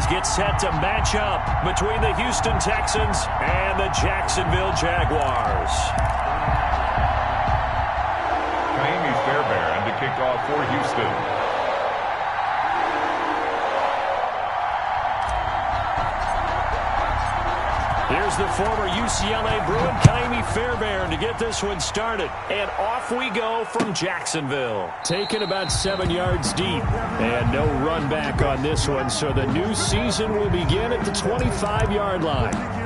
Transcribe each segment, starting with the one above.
get set to match up between the Houston Texans and the Jacksonville Jaguars. Fairbairn to kick off for Houston. Here's the former UCLA Bruin, Kaimi Fairbairn, to get this one started. And off we go from Jacksonville. Taken about 7 yards deep. And no run back on this one, so the new season will begin at the 25-yard line.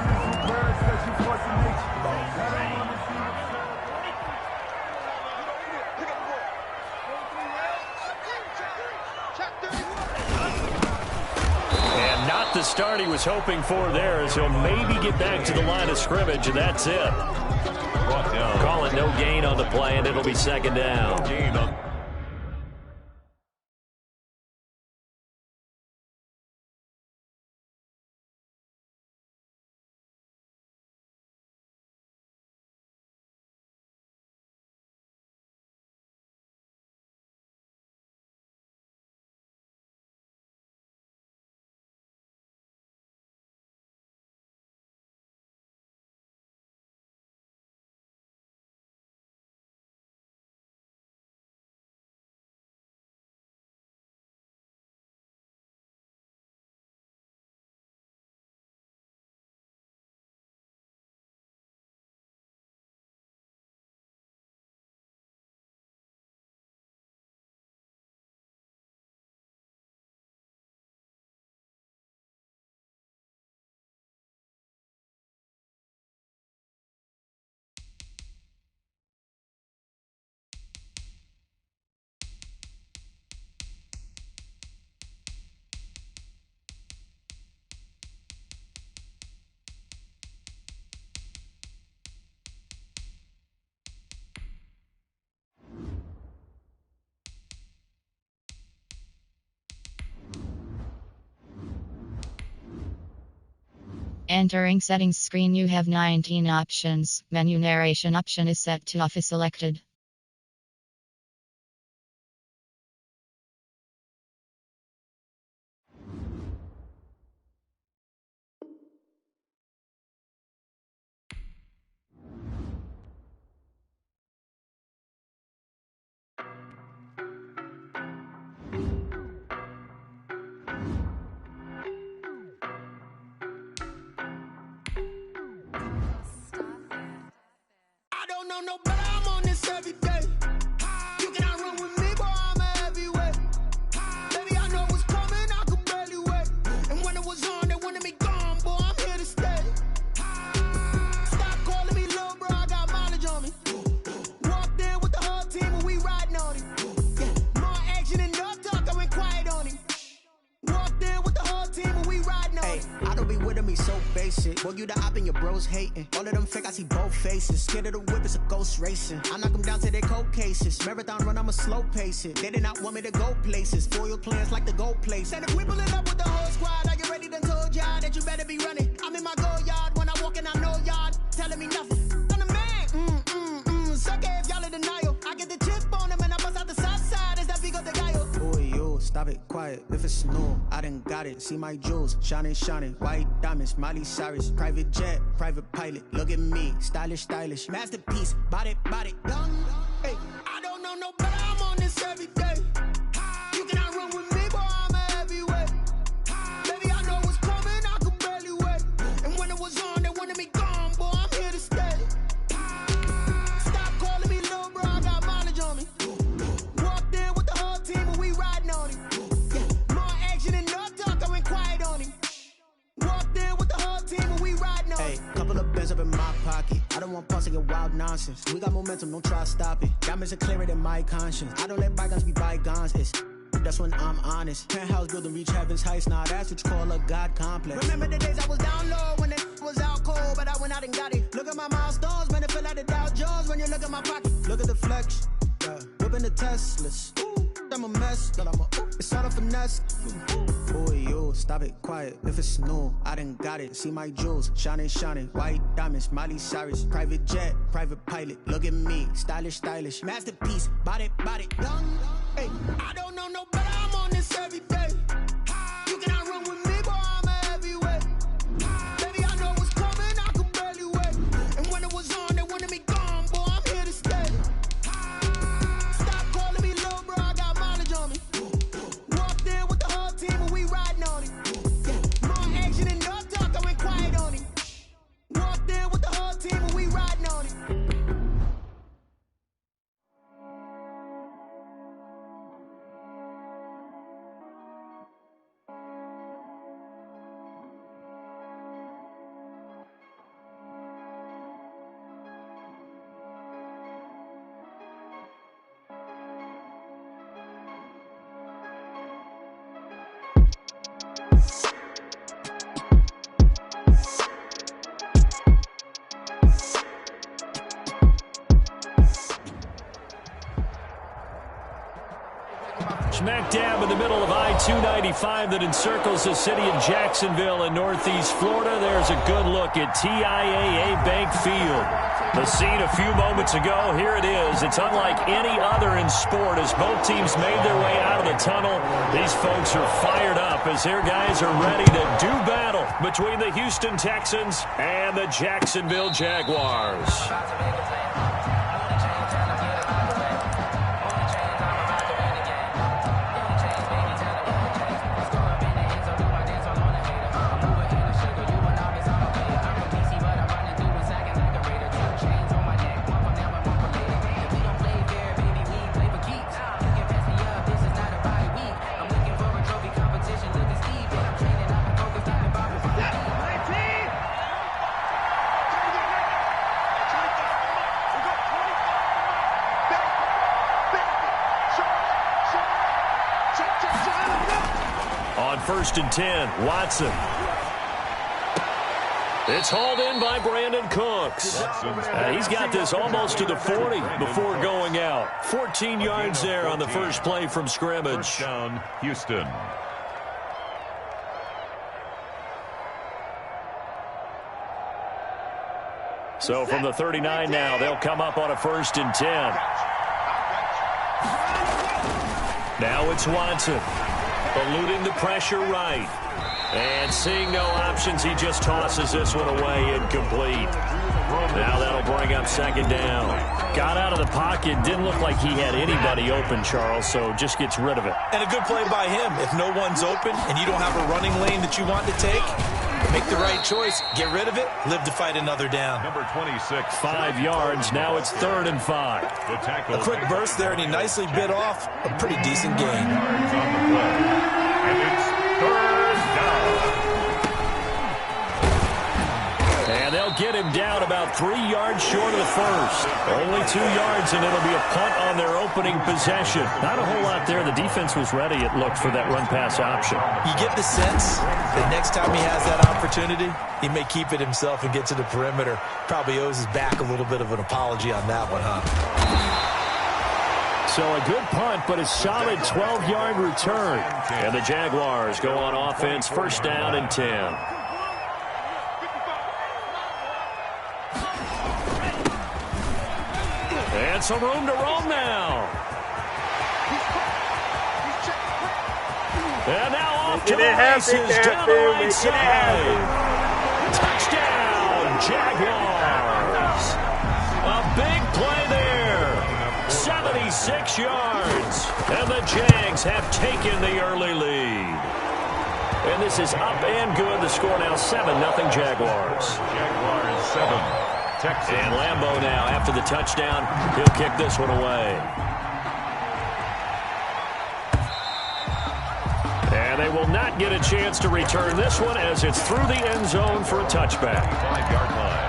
The start he was hoping for there, as he'll maybe get back to the line of scrimmage, and that's it. Call it no gain on the play, and it'll be second down. Entering settings screen, you have 19 options. Menu narration option is set to off is selected. No, but I'm on this every day. You cannot run with me, boy, I'm a heavyweight. Baby, I know what's coming, I could barely wait. And when it was on, they wanted me gone, boy, I'm here to stay. Stop calling me little bro, I got mileage on me. Walked in with the whole team and we riding on him. Yeah, more action and no talk, I went quiet on him. Walked in with the whole team and we riding on him. I don't be with him, he's so basic. Boy, you the op and your bros hating. All of them fake, I see both faces. Scared of the whip, it's a ghost racing. I knock them down to their cold cases. Marathon run, I'ma slow pace it. They did not want me to go places. Foil plans like the go place. And if we pulling up with the whole squad, are you ready? Done told y'all that you better be running. I'm in my go yard when I walk in, I know y'all telling me nothing. I'm the man. Suck it if y'all in denial. I get the chip on them and I bust out the south side. Is that big of the guy? Boy, yo, stop it, quiet. If it's new, I done got it. See my jewels, shining, shining. White diamonds, Miley Cyrus. Private jet, private pilot. Look at me, stylish, stylish. Masterpiece, body, young. Hey, I don't know no better, I'm on this every day. You cannot run with me, boy, I'm a heavyweight. Baby, I know what's coming, I could barely wait. And when it was on, they wanted me gone, boy, I'm here to stay. Stop calling me little bro, I got mileage on me. Walked in with the whole team and we riding on him. Yeah, more action and no talk, I went quiet on him. Walked in with the whole team and we riding on him. Hey, couple of bands up in my pocket. I don't want pause to get wild nonsense. We got momentum, don't try to stop it. Diamonds are clearer than my conscience. I don't let bygones be bygones. It's that's when I'm honest. Penthouse building reach heaven's heights. Nah, that's what you call a God complex. Remember the days I was down low when it was out cold, but I went out and got it. Look at my milestones, man, it feel like the Dow Jones when you look at my pocket. Look at the flex, yeah. Whipping the Teslas. Ooh, I'm a mess, but it's all a finesse. Boy, yo, stop it, quiet. If it's new, I done got it. See my jewels, shining, shining. White diamonds, Miley Cyrus. Private jet, private pilot. Look at me, stylish, stylish. Masterpiece, body, young. Hey, I don't know no better, I'm on this every day. You cannot run with me, boy, the middle of I-295 that encircles the city of Jacksonville in northeast Florida. There's a good look at TIAA Bank Field. The scene a few moments ago, here it is. It's unlike any other in sport as both teams made their way out of the tunnel. These folks are fired up as their guys are ready to do battle between the Houston Texans and the Jacksonville Jaguars. On 1st and 10, Watson. It's hauled in by Brandon Cooks. He's got this almost to the 40 before going out. 14 yards there on the first play from scrimmage. First down, Houston. So from the 39 now, they'll come up on a 1st and 10. Now it's Watson. Eluding the pressure right. And seeing no options, he just tosses this one away incomplete. Now that'll bring up 2nd down. Got out of the pocket, didn't look like he had anybody open, Charles, so just gets rid of it. And a good play by him. If no one's open and you don't have a running lane that you want to take, make the right choice, get rid of it, live to fight another down. Number 26. 5 yards, now it's 3rd and 5. A quick burst there, and he nicely bit off a pretty decent gain. Yards on the play. And it's 3rd down. And they'll get him down about 3 yards short of the first. Only 2 yards, and it'll be a punt on their opening possession. Not a whole lot there. The defense was ready, it looked, for that run-pass option. You get the sense that next time he has that opportunity, he may keep it himself and get to the perimeter. Probably owes his back a little bit of an apology on that one, huh? So a good punt, but a solid 12-yard return. And the Jaguars go on offense, 1st down and 10. And some room to roam now. And now off to the races down the right side. Touchdown, Jaguars. A big play there. 76 yards. And the Jags have taken the early lead. And this is up and good. The score now 7-0 Jaguars. Jaguars 7. Texans. And Lambeau now, after the touchdown, he'll kick this one away. And they will not get a chance to return this one as it's through the end zone for a touchback. 5-yard line.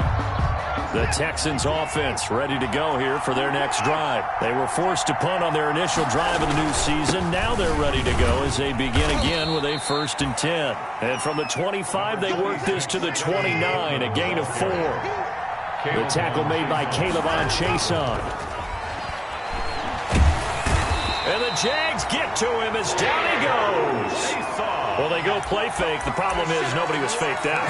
The Texans offense ready to go here for their next drive. They were forced to punt on their initial drive of the new season. Now they're ready to go as they begin again with a 1st and 10. And from the 25, they work this to the 29, a gain of 4. The tackle made by Caleb on Chason. And the Jags get to him as down he goes. Well, they go play fake. The problem is nobody was faked out.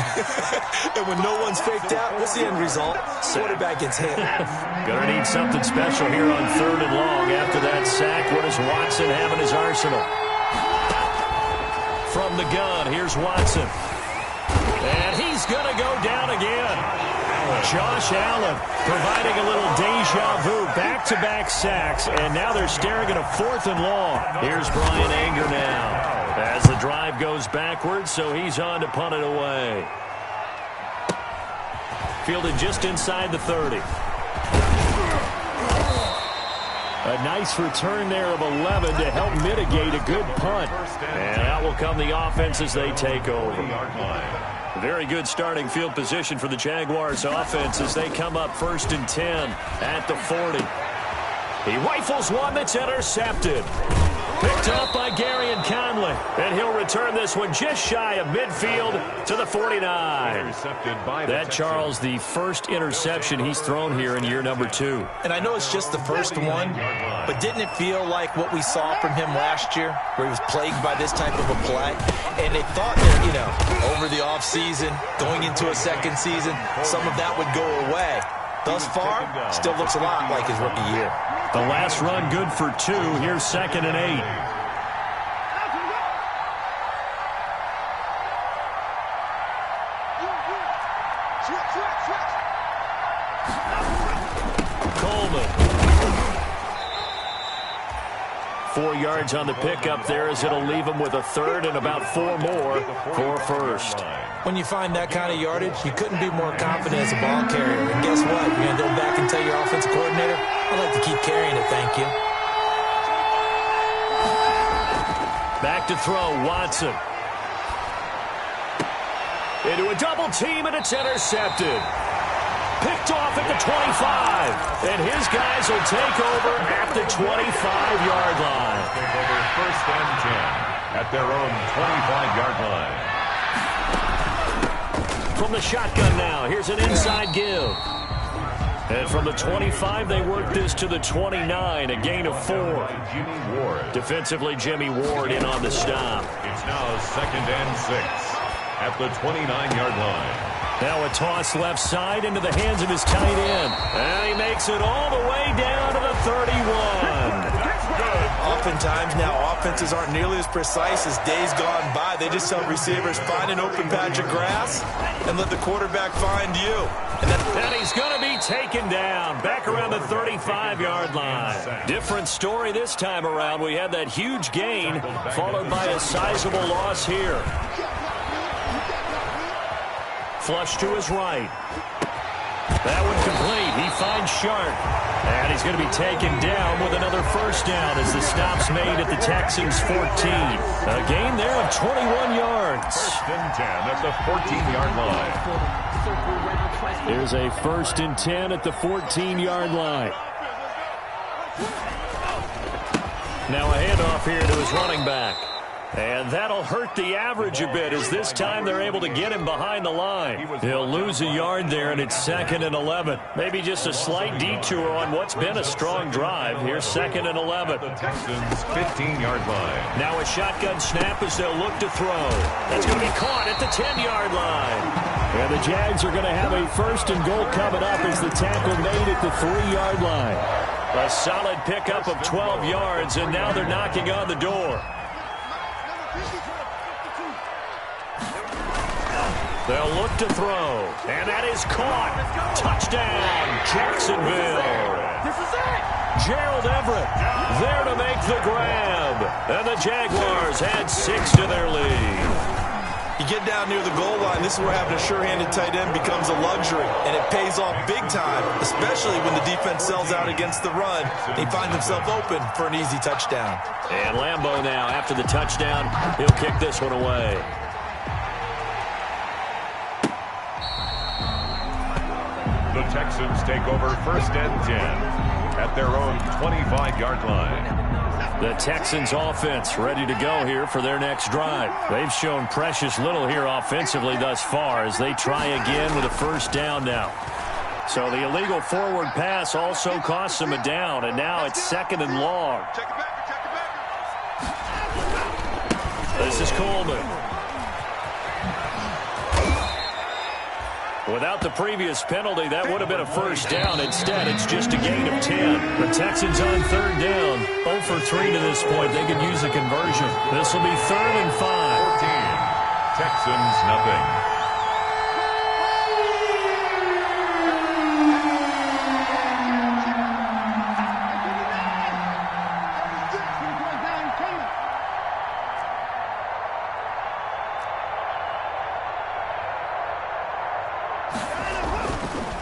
And when no one's faked out, what's the end result? Quarterback gets hit. Gonna need something special here on 3rd and long. After that sack, what does Watson have in his arsenal? From the gun, here's Watson. And he's gonna go down again. Josh Allen providing a little deja vu, back-to-back sacks, and now they're staring at a 4th and long. Here's Brian Anger now as the drive goes backwards, so he's on to punt it away. Fielded just inside the 30. A nice return there of 11 to help mitigate a good punt. And out will come the offense as they take over. Very good starting field position for the Jaguars offense as they come up 1st and 10 at the 40. He rifles one that's intercepted. Picked up by Gary and Conley. And he'll return this one just shy of midfield to the 49. Intercepted by that, Charles, the first interception he's thrown here in year number 2. And I know it's just the first one, but didn't it feel like what we saw from him last year, where he was plagued by this type of a play? And they thought that, you know, over the offseason, going into a second season, some of that would go away. Thus far, still looks a lot like his rookie year. The last run good for 2. Here's 2nd and 8. Coleman. 4 yards on the pickup there as it'll leave him with a third and about 4 more for first. When you find that kind of yardage, you couldn't be more confident as a ball carrier. And guess what? You're going to go back and tell your offensive coordinator, I'd like to keep carrying it, thank you. Back to throw, Watson. Into a double team, and it's intercepted. Picked off at the 25. And his guys will take over at the 25-yard line. Take over 1st and 10 at their own 25-yard line. From the shotgun now, here's an inside give. And from the 25, they work this to the 29, a gain of 4. Jimmy Ward. Defensively, Jimmy Ward in on the stop. It's now 2nd and 6 at the 29-yard line. Now a toss left side into the hands of his tight end. And he makes it all the way down to the 31. Oftentimes now offenses aren't nearly as precise as days gone by. They just tell receivers, find an open patch of grass and let the quarterback find you. And he's going to be taken down back around the 35-yard line. Different story this time around. We had that huge gain followed by a sizable loss here. Flush to his right. That one complete. He finds Sharp. And he's going to be taken down with another first down as the stop's made at the Texans' 14. A gain there of 21 yards. 1st and 10 at the 14-yard line. Here's a 1st and 10 at the 14-yard line. Now a handoff here to his running back. And that'll hurt the average a bit as this time they're able to get him behind the line. He'll lose a yard there, and it's 2nd and 11. Maybe just a slight detour on what's been a strong drive. Here's 2nd and 11. The Texans' 15-yard line. Now a shotgun snap as they'll look to throw. That's going to be caught at the 10-yard line. And the Jags are going to have a 1st and goal coming up as the tackle made at the 3-yard line. A solid pickup of 12 yards, and now they're knocking on the door. They'll look to throw, and that is caught. Touchdown, Jacksonville. This is it. Gerald Everett there to make the grab. And the Jaguars add 6 to their lead. You get down near the goal line, this is where having a sure-handed tight end becomes a luxury, and it pays off big time, especially when the defense sells out against the run. He finds himself open for an easy touchdown. And Lambeau now, after the touchdown, he'll kick this one away. The Texans take over 1st and 10 at their own 25-yard line. The Texans offense ready to go here for their next drive. They've shown precious little here offensively thus far as they try again with a first down now. So the illegal forward pass also costs them a down, and now it's 2nd and long. This is Coleman. Without the previous penalty, that would have been a first down. Instead, it's just a gain of 10. The Texans on 3rd down. 0 for 3 to this point. They could use a conversion. This will be 3rd and 5. 14. Texans, nothing.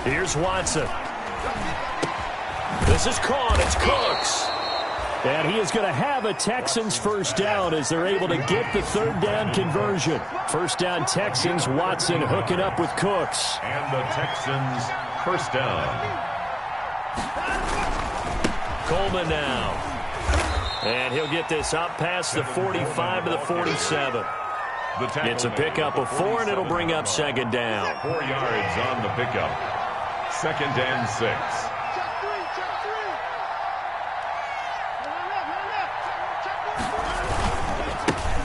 Here's Watson. This is caught. It's Cooks. And he is going to have a Texans first down as they're able to get the 3rd down conversion. First down Texans. Watson hooking up with Cooks. And the Texans first down. Coleman now. And he'll get this up past the 45 to the 47. It's a pickup of 4, and it'll bring up second down. 4 yards on the pickup. 2nd and 6.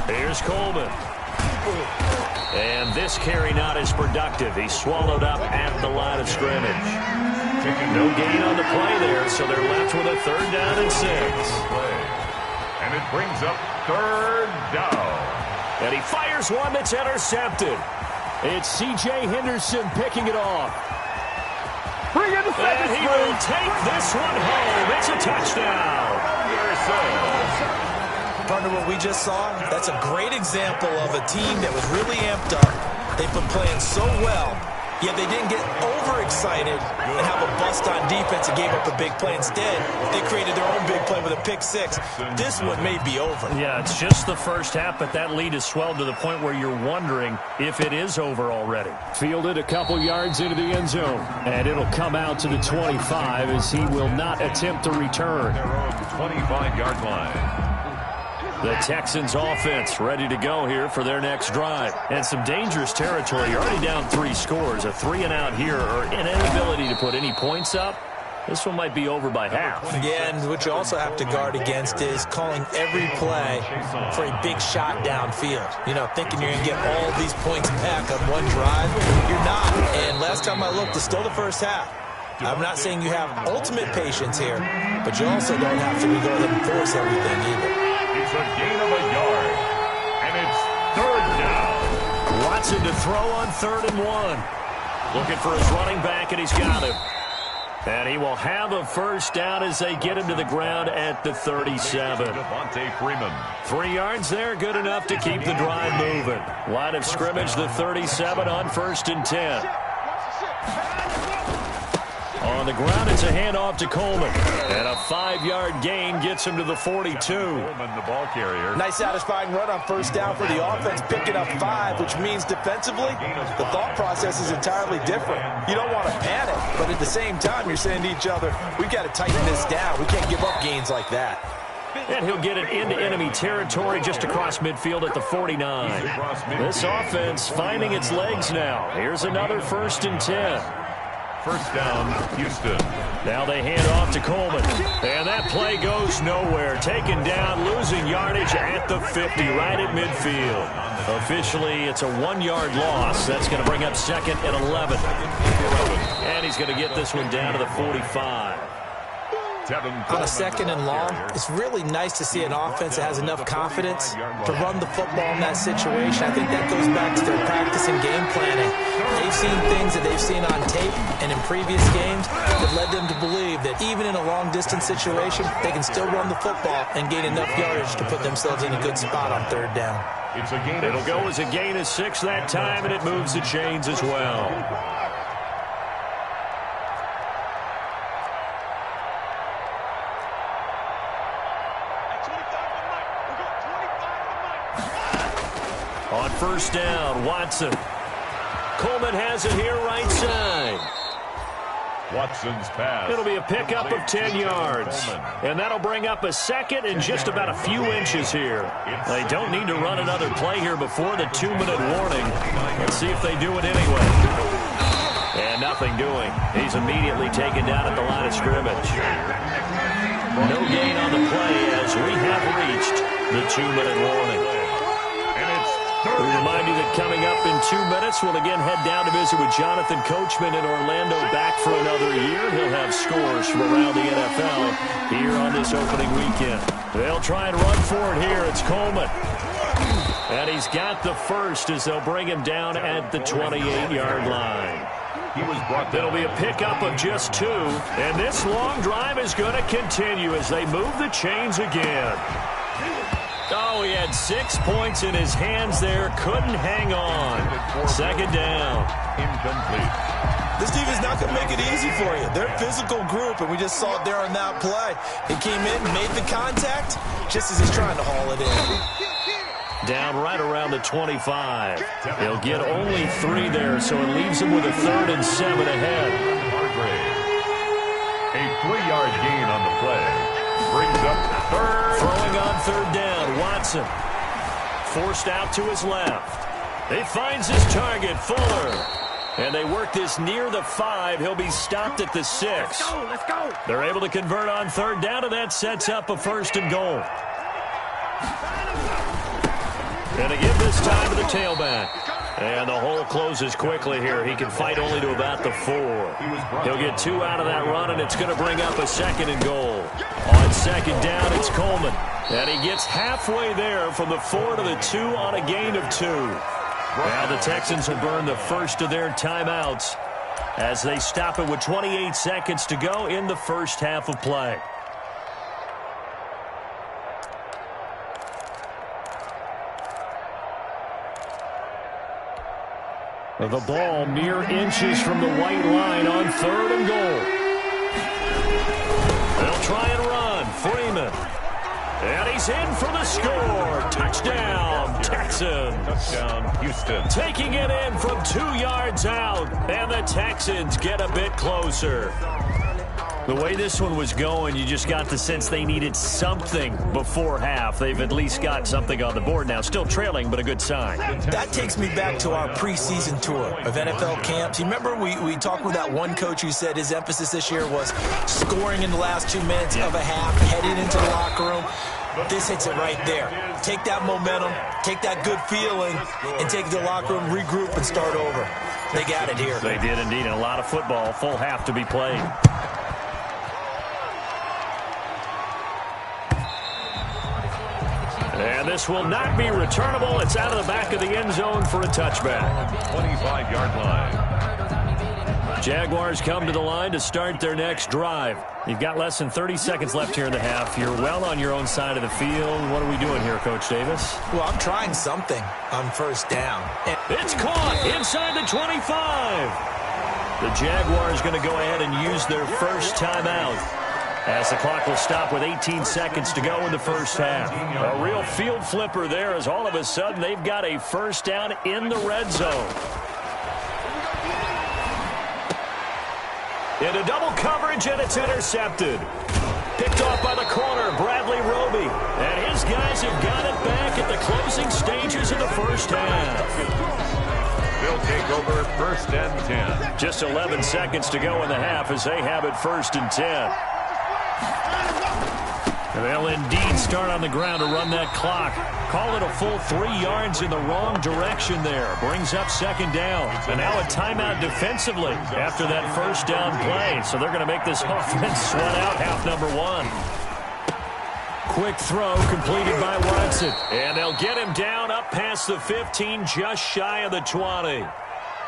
Here's Coleman. And this carry not as productive. He's swallowed up at the line of scrimmage. No gain on the play there, so they're left with a 3rd down and 6. And it brings up 3rd down. And he fires one that's intercepted. It's C.J. Henderson picking it off. Bring in the second. And he will take this one home. It's a touchdown. Partner, what we just saw, that's a great example of a team that was really amped up. They've been playing so well, yet they didn't get overexcited and have a bust on defense and gave up a big play. Instead, they created their own big play with a pick 6. This one may be over. Yeah, it's just the first half, but that lead has swelled to the point where you're wondering if it is over already. Fielded a couple yards into the end zone, and it'll come out to the 25 as he will not attempt to return. Their own 25-yard line. The Texans offense ready to go here for their next drive. And some dangerous territory. You're already down 3 scores. A 3-and-out here or an inability to put any points up. This one might be over by half. Yeah, and what you also have to guard against is calling every play for a big shot downfield. You know, thinking you're going to get all these points back on one drive. You're not. And last time I looked, it's still the first half. I'm not saying you have ultimate patience here, but you also don't have to go ahead and force everything either. It's a gain of a yard, and it's 3rd down. Watson to throw on 3rd and 1. Looking for his running back, and he's got him. And he will have a first down as they get him to the ground at the 37. Devontae Freeman. 3 yards there, good enough to keep the drive moving. Line of scrimmage, the 37 on 1st and 10. On the ground, it's a handoff to Coleman. And a 5-yard gain gets him to the 42. Coleman, the ball carrier. Nice satisfying run on first down for the offense, picking up 5, which means defensively, the thought process is entirely different. You don't want to panic, but at the same time, you're saying to each other, we've got to tighten this down. We can't give up gains like that. And he'll get it into enemy territory just across midfield at the 49. This offense finding its legs now. Here's another 1st and 10. First down, Houston. Now they hand off to Coleman. And that play goes nowhere. Taken down, losing yardage at the 50, right at midfield. Officially, it's a 1-yard loss. That's going to bring up 2nd and 11. And he's going to get this one down to the 45. On a 2nd and long, it's really nice to see an offense that has enough confidence to run the football in that situation. I think that goes back to their practice and game planning. They've seen things that they've seen on tape and in previous games that led them to believe that even in a long-distance situation, they can still run the football and gain enough yardage to put themselves in a good spot on 3rd down. It'll go as a gain of 6 that time, and it moves the chains as well. On first down, Watson. Coleman has it here right side. Watson's pass. It'll be a pickup of 10 yards. And that'll bring up a 2nd and just about a few inches here. They don't need to run another play here before the 2-minute warning. Let's see if they do it anyway. And nothing doing. He's immediately taken down at the line of scrimmage. No gain on the play as we have reached the 2-minute warning. We remind you that coming up in 2 minutes, we'll again head down to visit with Jonathan Coachman in Orlando, back for another year. He'll have scores from around the NFL here on this opening weekend. They'll try and run for it here. It's Coleman. And he's got the first as they'll bring him down at the 28-yard line. It'll be a pickup of just 2. And this long drive is going to continue as they move the chains again. Oh, he had 6 points in his hands there. Couldn't hang on. 2nd down. Incomplete. This defense is not going to make it easy for you. They're a physical group, and we just saw it there on that play. He came in, made the contact, just as he's trying to haul it in. Down right around the 25. He'll get only 3 there, so it leaves him with a 3rd and 7 ahead. A 3-yard gain on the play. brings up third. Throwing on third down, Watson. Forced out to his left. He finds his target, Fuller. And they work this near the 5. He'll be stopped at the 6. Let's go. They're able to convert on third down, and that sets up a 1st and goal. And to give this time to the tailback. And the hole closes quickly here. He can fight only to about the 4. He'll get 2 out of that run, and it's going to bring up a 2nd and goal. On 2nd down, it's Coleman. And he gets halfway there from the 4 to the 2 on a gain of 2. Now the Texans will burn the first of their timeouts as they stop it with 28 seconds to go in the first half of play. The ball mere inches from the white line on 3rd and goal. They'll try and run. Freeman. And he's in for the score. Touchdown, Texans. Touchdown, Houston. Taking it in from 2 yards out. And the Texans get a bit closer. The way this one was going, you just got the sense they needed something before half. They've at least got something on the board now. Still trailing, but a good sign. That takes me back to our preseason tour of NFL camps. You remember we talked with that one coach who said his emphasis this year was scoring in the last 2 minutes of a half, heading into the locker room. This hits it right there. Take that momentum, take that good feeling, and take it to the locker room, regroup, and start over. They got it here. They did indeed, and a lot of football, full half to be played. And this will not be returnable. It's out of the back of the end zone for a touchback. 25-yard line. Jaguars come to the line to start their next drive. You've got less than 30 seconds left here in the half. You're well on your own side of the field. What are we doing here, Coach Davis? Well, I'm trying something on 1st down. It's caught inside the 25. The Jaguars going to go ahead and use their first timeout, as the clock will stop with 18 seconds to go in the first half. A real field flipper there, as all of a sudden they've got a first down in the red zone. Into double coverage, and it's intercepted. Picked off by the corner, Bradley Roby. And his guys have got it back at the closing stages of the first half. They'll take over 1st and 10. Just 11 seconds to go in the half as they have it 1st and 10. They'll indeed start on the ground to run that clock. Call it a full 3 yards in the wrong direction there. Brings up 2nd down. And now a timeout defensively after that first down play. So they're going to make this offense sweat out half number 1. Quick throw completed by Watson. And they'll get him down up past the 15, just shy of the 20.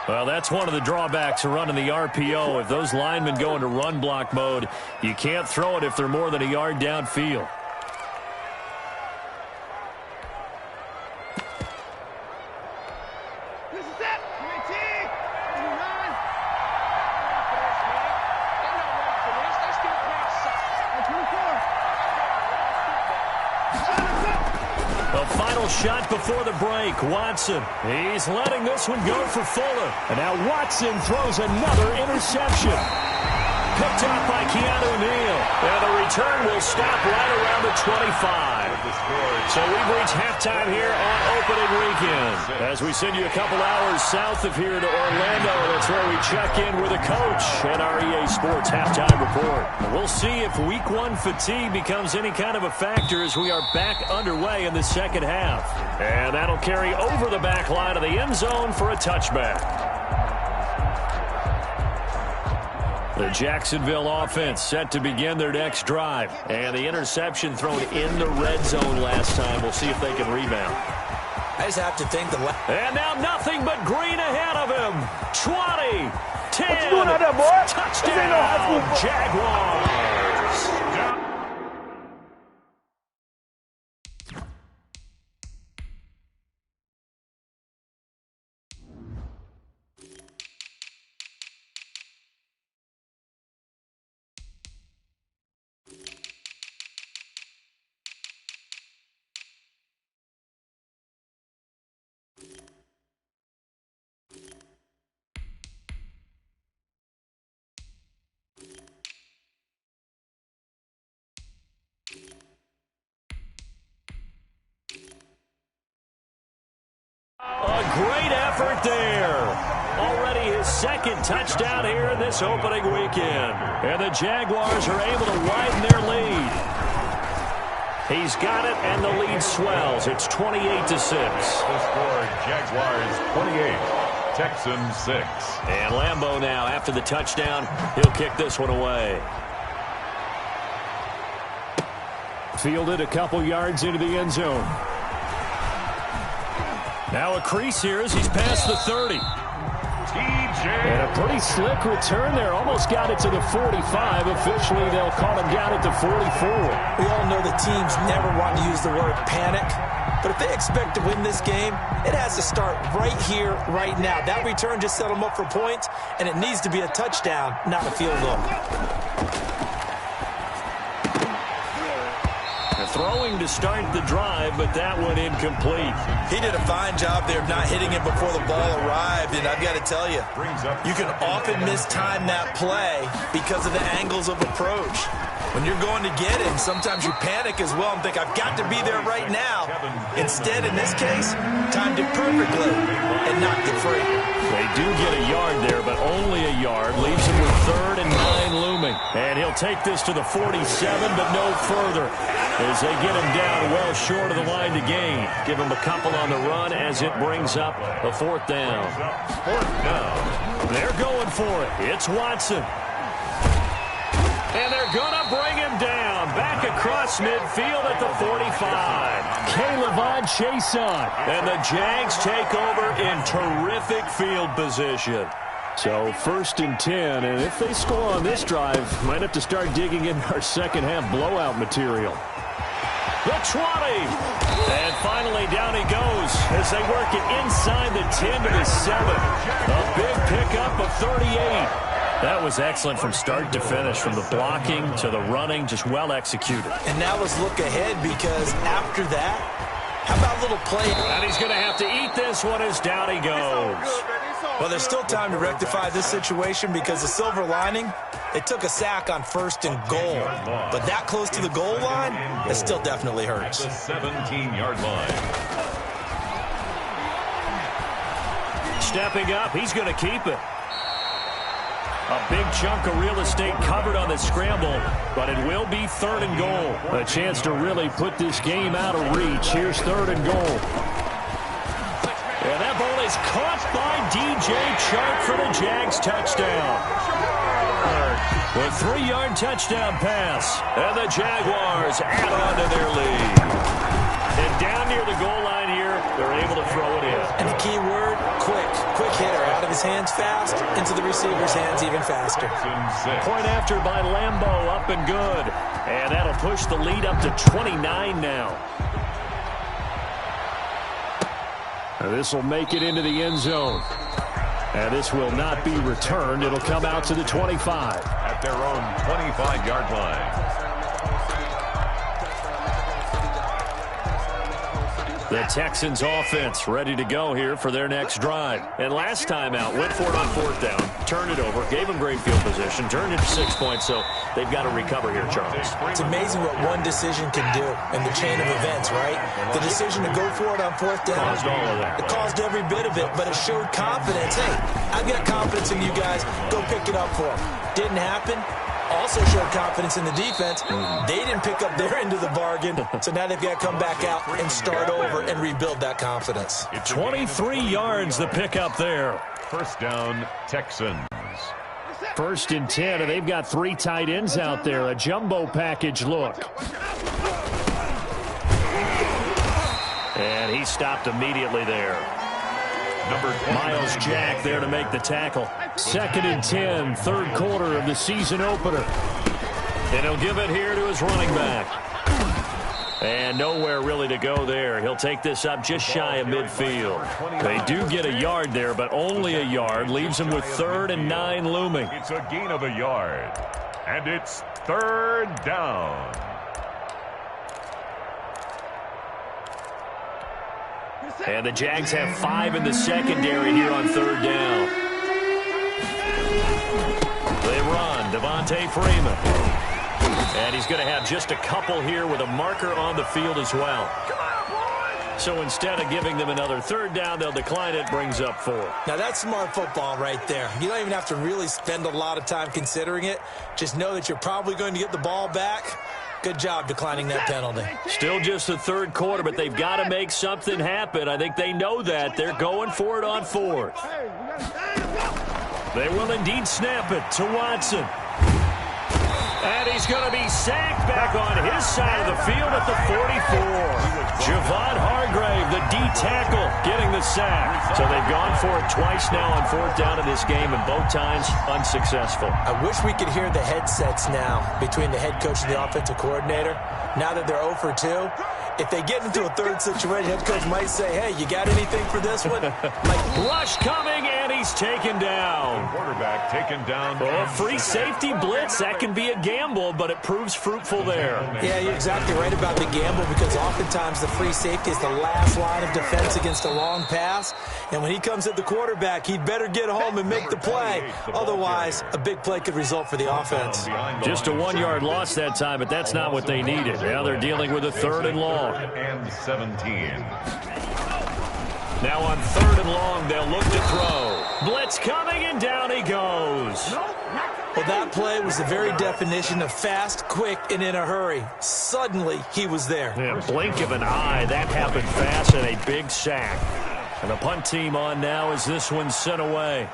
Well, that's one of the drawbacks of running the RPO. If those linemen go into run block mode, you can't throw it if they're more than a yard downfield. This is it. 19. 29. The final shot before the break. Watson. He's letting this one go for Fuller. And now Watson throws another interception. Picked up by Keanu Neal. And the return will stop right around the 25. So we've reached halftime here on opening weekend. As we send you a couple hours south of here to Orlando, that's where we check in with a coach at our EA Sports Halftime Report. We'll see if Week 1 fatigue becomes any kind of a factor as we are back underway in the second half. And that'll carry over the back line of the end zone for a touchback. The Jacksonville offense set to begin their next drive. And the interception thrown in the red zone last time. We'll see if they can rebound. I just have to think And now nothing but green ahead of him. 20, 10, What you doing out there, boy? touchdown, This ain't no high school football. Jaguars. great effort there. Already his second touchdown here in this opening weekend. And the Jaguars are able to widen their lead. He's got it, and the lead swells. It's 28-6. The score, Jaguars 28, Texans 6. And Lambeau now, after the touchdown, he'll kick this one away. Fielded a couple yards into the end zone. Now a crease here as he's past the 30. And a pretty slick return there. Almost got it to the 45. Officially, they'll call him down at the 44. We all know the teams never want to use the word panic. But if they expect to win this game, it has to start right here, right now. That return just set them up for points, and it needs to be a touchdown, not a field goal. Throwing to start the drive, but that one incomplete. He did a fine job there of not hitting it before the ball arrived, and I've got to tell you, you can often mistime that play because of the angles of approach. When you're going to get him, sometimes you panic as well and think, I've got to be there right now. Instead, in this case, timed it perfectly and knocked it free. They do get a yard there, but only a yard. Leaves him with 3rd and 9 looming. And he'll take this to the 47, but no further, as they get him down well short of the line to gain. Give him a couple on the run as it brings up a 4th down. 4th down. They're going for it. It's Watson. And they're going to bring him down. Back across midfield at the 45. Caleb Chase on. And the Jags take over in terrific field position. So 1st and 10, and if they score on this drive, might have to start digging in our second half blowout material. The 20. And finally down he goes as they work it inside the 10 to the 7. A big pickup of 38. That was excellent from start to finish, from the blocking to the running, just well executed. And now let's look ahead, because after that, how about a little play? And he's going to have to eat this one as down he goes. Well, there's still time to rectify this situation, because the silver lining, they took a sack on 1st and goal. But that close to the goal line, it still definitely hurts. The 17-yard line. Stepping up, he's going to keep it. A big chunk of real estate covered on the scramble, but it will be 3rd and goal. A chance to really put this game out of reach. Here's 3rd and goal. And that ball is caught by DJ Chark for the Jags touchdown. A 3-yard touchdown pass. And the Jaguars add on to their lead. And down near the goal line here, they're able to throw it in. And the key word, quick. Quick hitter. Out of his hands fast, into the receiver's hands even faster. Point after by Lambeau, up and good. And that'll push the lead up to 29 now. And this will make it into the end zone. And this will not be returned. It'll come out to the 25. At their own 25-yard line. The Texans offense ready to go here for their next drive. And last time out, went for it on 4th down, turned it over, gave them great field position, turned it to 6 points, so they've got to recover here, Charles. It's amazing what one decision can do in the chain of events, right? The decision to go for it on 4th down. Caused all of that. It caused every bit of it, but it showed confidence. Hey, I've got confidence in you guys. Go pick it up for them. Didn't happen. Also showed confidence in the defense. They didn't pick up their end of the bargain, so now they've got to come back out and start over and rebuild that confidence. 23 yards the pickup there. 1st down, Texans. 1st and 10, and they've got 3 tight ends out there. A jumbo package look. And he stopped immediately there. Miles Jack there to make the tackle. 2nd and 10, 3rd quarter of the season opener. And he'll give it here to his running back. And nowhere really to go there. He'll take this up just shy of midfield. They do get a yard there, but only a yard. Leaves him with 3rd and 9 looming. It's a gain of a yard. And it's 3rd down. And the Jags have 5 in the secondary here on 3rd down. They run. Devontae Freeman. And he's going to have just a couple here with a marker on the field as well. So instead of giving them another third down, they'll decline it, brings up 4. Now, that's smart football right there. You don't even have to really spend a lot of time considering it. Just know that you're probably going to get the ball back. Good job declining that penalty. Still just the third quarter, but they've got to make something happen. I think they know that. They're going for it on 4th. They will indeed snap it to Watson. And he's going to be sacked back on his side of the field at the 44. Javon Hargrave, the D tackle, getting the sack. So they've gone for it twice now on 4th down in this game, and both times unsuccessful. I wish we could hear the headsets now between the head coach and the offensive coordinator. Now that they're 0 for 2, if they get into a third situation, head coach might say, hey, you got anything for this one? Rush coming, and he's taken down. Quarterback taken down. Oh, free safety blitz. That can be a gamble, but it proves fruitful there. Yeah, you're exactly right about the gamble, because oftentimes the free safety is the last line of defense against a long pass. And when he comes at the quarterback, he'd better get home and make the play. Otherwise, a big play could result for the offense. Just a 1-yard loss that time, but that's not what they needed. Now they're dealing with a 3rd and long. And 17. Now on 3rd and long, they'll look to throw. Blitz coming, and down he goes. Well, that play was the very definition of fast, quick, and in a hurry. Suddenly, he was there. Yeah, blink of an eye. That happened fast, and a big sack. And the punt team on now as this one's sent away.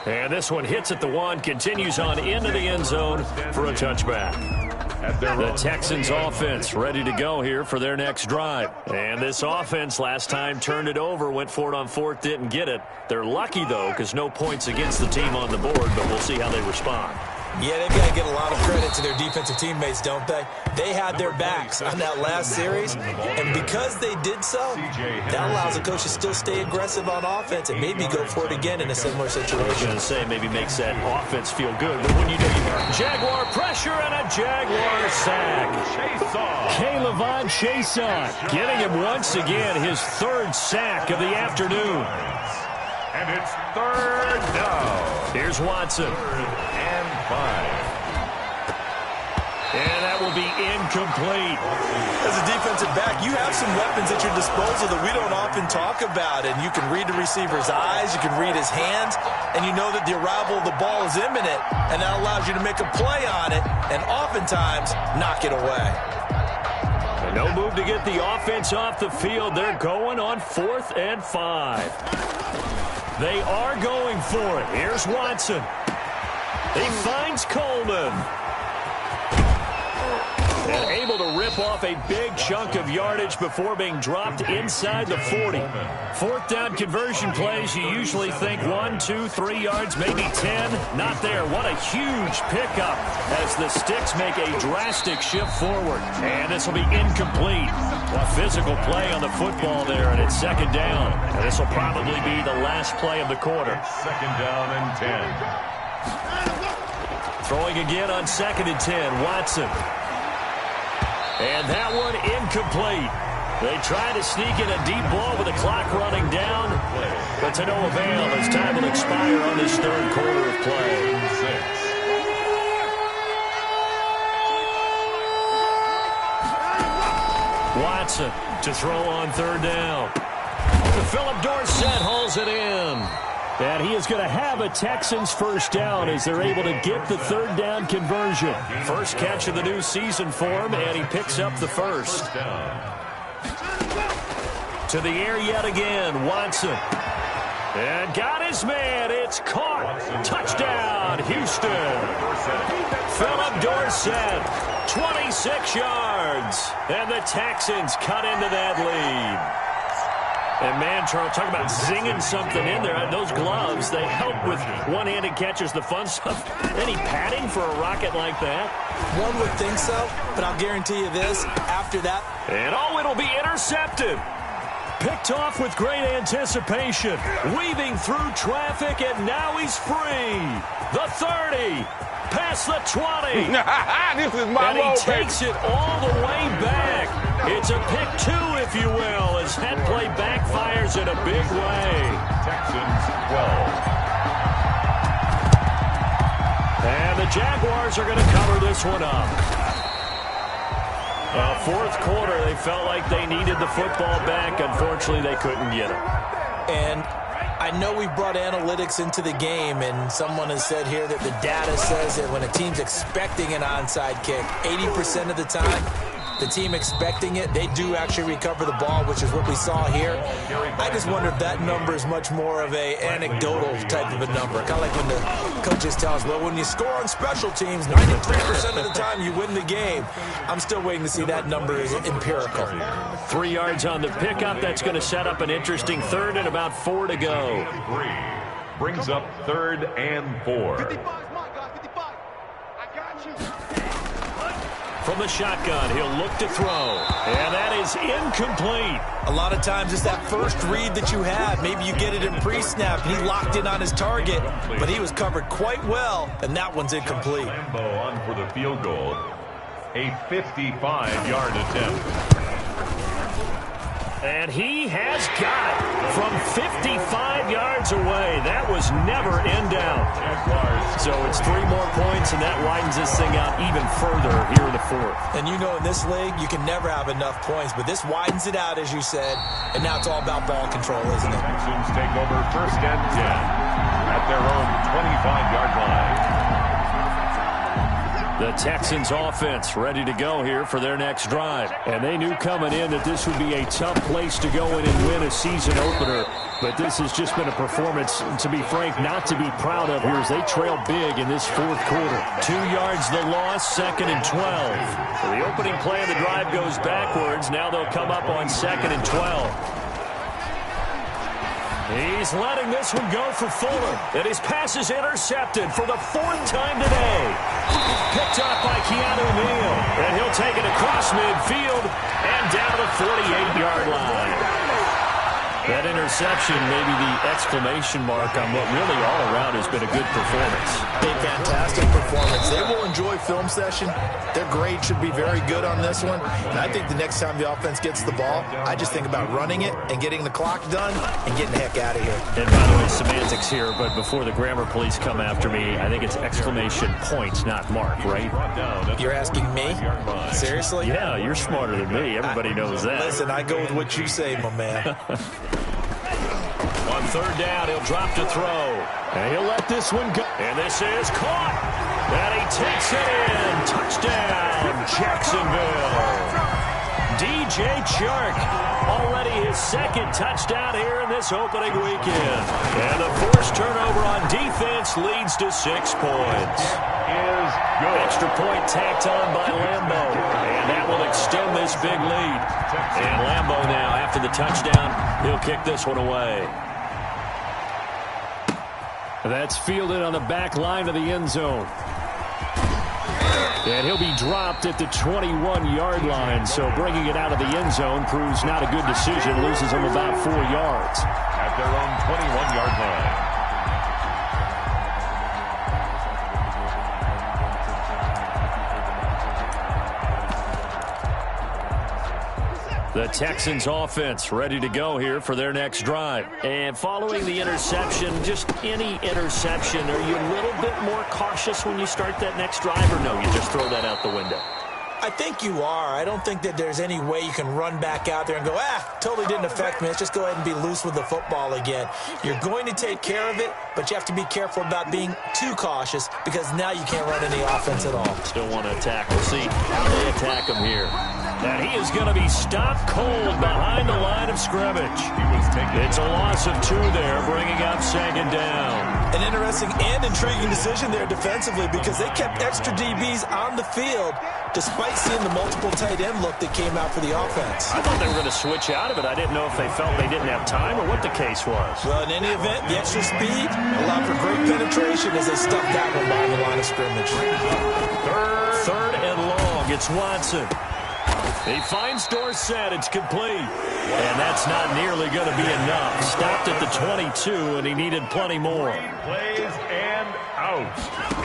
And this one hits at the 1, continues on into the end zone for a touchback. The Texans offense ready to go here for their next drive. And this offense last time turned it over, went for it on 4th, didn't get it. They're lucky, though, because no points against the team on the board, but we'll see how they respond. Yeah, they've got to get a lot of credit to their defensive teammates, don't they? They had their backs on that last series, and because they did so, that allows the coach to still stay aggressive on offense and maybe go for it again in a similar situation. I was going to say maybe makes that offense feel good, but when you do, Jaguar pressure and a Jaguar sack. K'Lavon Chaisson getting him once again, his 3rd sack of the afternoon. And it's 3rd down. Here's Watson. 3rd and 5. And that will be incomplete. As a defensive back, you have some weapons at your disposal that we don't often talk about. And you can read the receiver's eyes, you can read his hands, and you know that the arrival of the ball is imminent. And that allows you to make a play on it and oftentimes knock it away. No move to get the offense off the field. They're going on 4th and 5. They are going for it. Here's Watson. He finds Coleman. And able to rip off a big chunk of yardage before being dropped inside the 40. 4th down conversion plays, you usually think 1, 2, 3 yards, maybe 10. Not there. What a huge pickup as the Sticks make a drastic shift forward. And this will be incomplete. A physical play on the football there, and it's 2nd down. And this will probably be the last play of the quarter. 2nd down and 10. Throwing again on 2nd and 10, Watson. And that one incomplete. They try to sneak in a deep ball with the clock running down, but to no avail as time will expire on this 3rd quarter of play. Watson to throw on 3rd down. Philip Dorsett hauls it in. And he is going to have a Texans 1st down as they're able to get the 3rd down conversion. First catch of the new season for him, and he picks up the 1st. To the air yet again, Watson. And got his man. It's caught. Touchdown, Houston. Philip Dorsett, 26 yards. And the Texans cut into that lead. And, man, Charles, talk about zinging something in there. Those gloves, they help with one-handed catches, the fun stuff. Any padding for a rocket like that? One would think so, but I'll guarantee you this, after that. And, oh, it'll be intercepted. Picked off with great anticipation. Weaving through traffic, and now he's free. The 30. Past the 20. This is my and he takes it all the way back. It's a pick 2, if you will, as that play backfires in a big way. Texans 12. And the Jaguars are going to cover this one up. Fourth quarter, they felt like they needed the football back. Unfortunately, they couldn't get it. And I know we brought analytics into the game, and someone has said here that the data says that when a team's expecting an onside kick, 80% of the time, the team expecting it, they do actually recover the ball, which is what we saw here. I just wonder if that number is much more of a anecdotal type of a number. Kind of like when the coaches tell us, well, when you score on special teams, 93% of the time you win the game. I'm still waiting to see that number is empirical. 3 yards on the pickup. That's going to set up an interesting third and about 4 to go. Brings up 3rd and 4. 55, I got you. From the shotgun, he'll look to throw. And that is incomplete. A lot of times it's that first read that you have. Maybe you get it in pre-snap. He locked in on his target, but he was covered quite well, and that one's incomplete. Lambo on for the field goal. A 55-yard attempt. And he has got it from 55 yards away. That was never in doubt. So it's 3 more points, and that widens this thing out even further here in the fourth. And you know in this league, you can never have enough points, but this widens it out, as you said, and now it's all about ball control, isn't it? Texans take over 1st and 10 at their own 25-yard line. The Texans offense ready to go here for their next drive. And they knew coming in that this would be a tough place to go in and win a season opener. But this has just been a performance, to be frank, not to be proud of here as they trail big in this fourth quarter. 2 yards the loss, 2nd and 12. The opening play of the drive goes backwards. Now they'll come up on 2nd and 12. He's letting this one go for Fuller. And his pass is intercepted for the 4th time today. Picked off by Keanu Neal. And he'll take it across midfield and down to the 48-yard line. That interception, maybe the exclamation mark on what really all around has been a good performance. A fantastic performance. They will enjoy film session. Their grade should be very good on this one. And I think the next time the offense gets the ball, I just think about running it and getting the clock done and getting the heck out of here. And by the way, semantics here, but before the grammar police come after me, I think it's exclamation points, not mark, right? You're asking me? Seriously? Yeah, you're smarter than me. Everybody knows that. Listen, I go with what you say, my man. On 3rd down, he'll drop to throw. And he'll let this one go. And this is caught. And he takes it in. Touchdown, Jacksonville. DJ Chark, already his 2nd touchdown here in this opening weekend. And the forced turnover on defense leads to 6 points. Is good. Extra point tacked on by Lambo. And that will extend this big lead. And Lambo now, after the touchdown, he'll kick this one away. That's fielded on the back line of the end zone. And he'll be dropped at the 21-yard line. So bringing it out of the end zone proves not a good decision. Loses him about 4 yards. At their own 21-yard line. The Texans offense ready to go here for their next drive. And following the interception, just any interception, are you a little bit more cautious when you start that next drive, or no, you just throw that out the window? I think you are. I don't think that there's any way you can run back out there and go, totally didn't affect me. Let's just go ahead and be loose with the football again. You're going to take care of it, but you have to be careful about being too cautious because now you can't run any offense at all. Still want to attack. We'll see how they attack him here. And he is going to be stopped cold behind the line of scrimmage. It's a loss of 2 there, bringing up 2nd down. An interesting and intriguing decision there defensively because they kept extra DBs on the field despite seeing the multiple tight end look that came out for the offense. I thought they were going to switch out of it. I didn't know if they felt they didn't have time or what the case was. Well, in any event, the extra speed allowed for great penetration as they stuffed that one behind the line of scrimmage. Third and long. It's Watson. He finds Dorsett. It's complete. And that's not nearly going to be enough. Stopped at the 22, and he needed plenty more. Plays and out.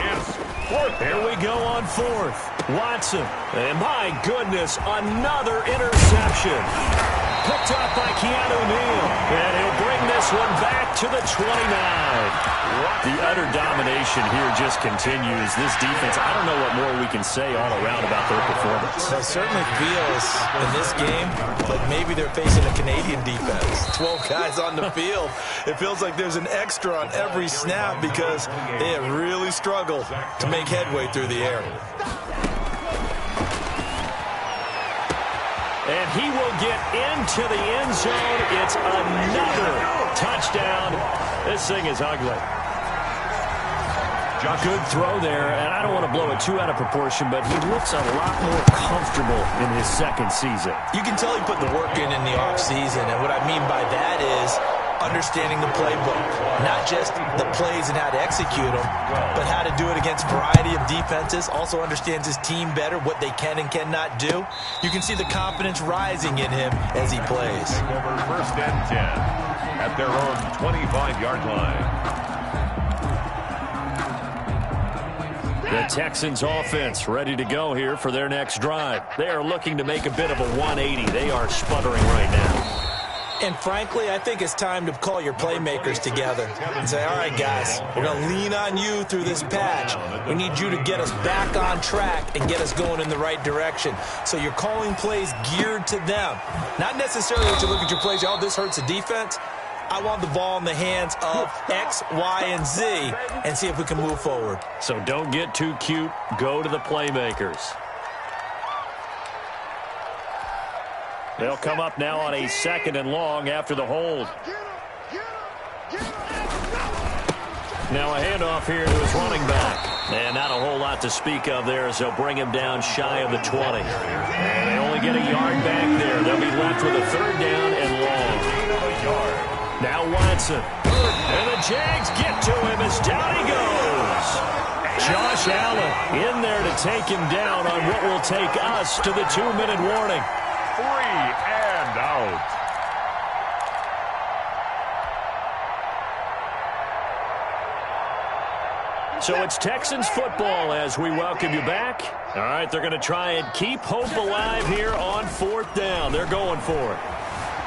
It's 4th. Here we go on 4th. Watson. And my goodness, another interception. Picked up by Keanu Neal. And he'll bring this one back to the 29. The utter domination here just continues. This defense, I don't know what more we can say all around about their performance. It certainly feels in this game like maybe they're facing a Canadian defense. 12 guys on the field. It feels like there's an extra on every snap because they have really struggled to make headway through the air. And he will get into the end zone. It's another touchdown. This thing is ugly. Good throw there, and I don't want to blow it too out of proportion, but he looks a lot more comfortable in his second season. You can tell he put the work in the offseason, and what I mean by that is understanding the playbook. Not just the plays and how to execute them, but how to do it against a variety of defenses. Also understands his team better, what they can and cannot do. You can see the confidence rising in him as he plays. Take over 1st and 10 at their own 25-yard line. The Texans offense ready to go here for their next drive. They are looking to make a bit of a 180. They are sputtering right now. And frankly, I think it's time to call your playmakers together and say, all right, guys, we're going to lean on you through this patch. We need you to get us back on track and get us going in the right direction. So you're calling plays geared to them. Not necessarily that you look at your plays, oh, this hurts the defense. I want the ball in the hands of X, Y, and Z and see if we can move forward. So don't get too cute. Go to the playmakers. They'll come up now on a 2nd and long after the hold. Now a handoff here to his running back. And not a whole lot to speak of there as they'll bring him down shy of the 20. And they only get a yard back there. They'll be left with a 3rd down and long. Now Watson. And the Jags get to him as down he goes. Josh Allen in there to take him down on what will take us to the 2-minute warning. 3 and out. So it's Texans football as we welcome you back. All right, they're going to try and keep hope alive here on 4th down. They're going for it.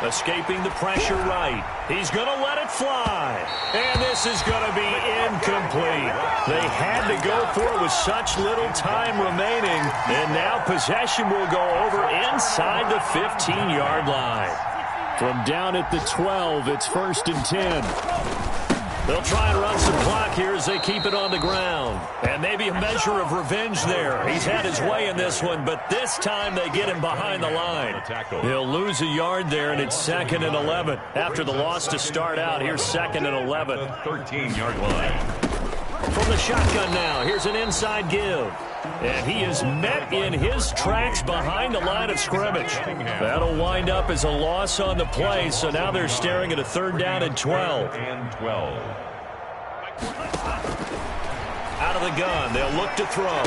Escaping the pressure right. He's going to let it fly. And this is going to be incomplete. They had to go for it with such little time remaining. And now possession will go over inside the 15-yard line. From down at the 12, it's 1st and 10. They'll try and run some clock here as they keep it on the ground. And maybe a measure of revenge there. He's had his way in this one, but this time they get him behind the line. He'll lose a yard there, and it's 2nd and 11. After the loss to start out, here's 2nd and 11. 13-yard line. From the shotgun now, here's an inside give. And he is met in his tracks behind the line of scrimmage. That'll wind up as a loss on the play, so now they're staring at a 3rd down and 12. Out of the gun, they'll look to throw.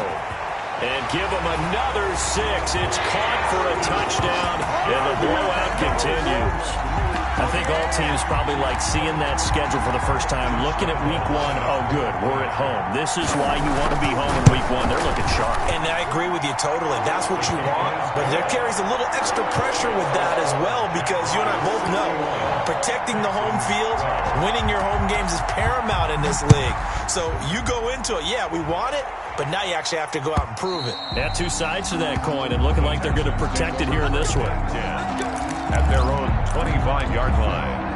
And give him another 6. It's caught for a touchdown, and the blowout continues. I think all teams probably like seeing that schedule for the first time, looking at week 1. Oh, good, we're at home. This is why you want to be home in week 1. They're looking sharp. And I agree with you totally. That's what you want. But there carries a little extra pressure with that as well because you and I both know protecting the home field, winning your home games is paramount in this league. So you go into it, yeah, we want it, but now you actually have to go out and prove it. Yeah, 2 sides to that coin, and looking like they're going to protect it here in this one. At their own 25-yard line.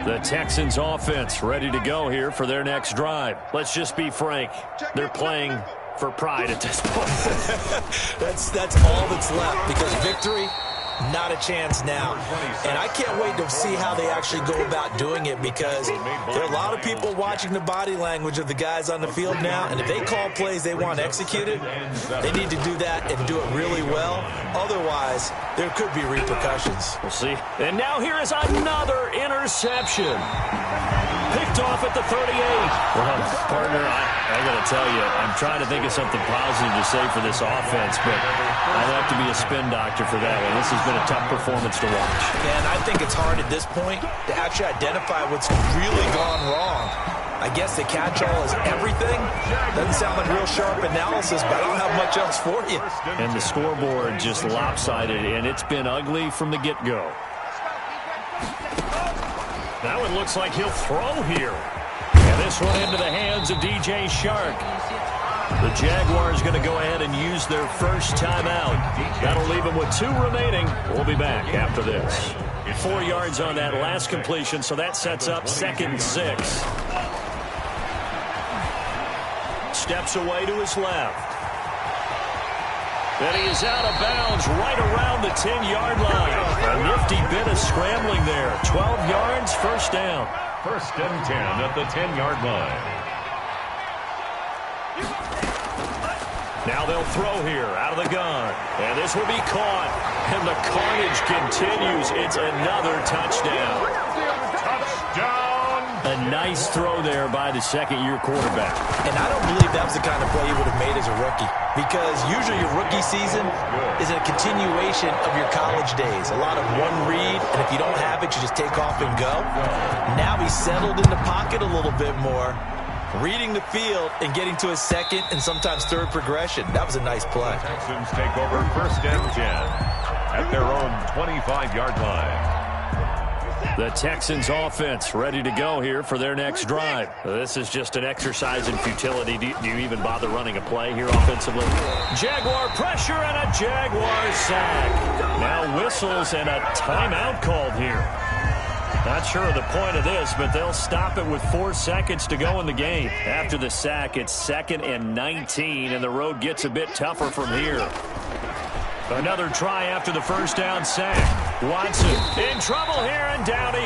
The Texans offense ready to go here for their next drive. Let's just be frank. They're playing for pride at this point. That's all that's left because victory, not a chance now. And I can't wait to see how they actually go about doing it because there are a lot of people watching the body language of the guys on the field now, and if they call plays they want executed, they need to do that and do it really well. Otherwise, there could be repercussions. We'll see. And now here is another interception. Picked off at the 38. Well, partner, I got to tell you, I'm trying to think of something positive to say for this offense, but I'd have to be a spin doctor for that one. This has been a tough performance to watch. And I think it's hard at this point to actually identify what's really gone wrong. I guess the catch-all is everything. Doesn't sound like real sharp analysis, but I don't have much else for you. And the scoreboard just lopsided, and it's been ugly from the get-go. Now it looks like he'll throw here. And this one into the hands of DJ Shark. The Jaguars going to go ahead and use their first timeout. That'll leave them with 2 remaining. We'll be back after this. 4 yards on that last completion, so that sets up 2nd and 6. Steps away to his left. And he is out of bounds right around the 10-yard line. A nifty bit of scrambling there. 12 yards, first down. 1st and 10 at the 10-yard line. Now they'll throw here out of the gun. And this will be caught. And the carnage continues. It's another touchdown. Touchdown. A nice throw there by the second-year quarterback. And I don't believe that was the kind of play he would have made as a rookie. Because usually your rookie season is a continuation of your college days. A lot of one read, and if you don't have it, you just take off and go. Now he's settled in the pocket a little bit more, reading the field and getting to his second and sometimes third progression. That was a nice play. Texans take over 1st and 10 at their own 25-yard line. The Texans offense ready to go here for their next drive. This is just an exercise in futility. Do you even bother running a play here offensively? Jaguar pressure and a Jaguar sack. Now whistles and a timeout called here. Not sure of the point of this, but they'll stop it with 4 seconds to go in the game. After the sack, it's 2nd and 19, and the road gets a bit tougher from here. Another try after the first down sack. Watson in trouble here, and down he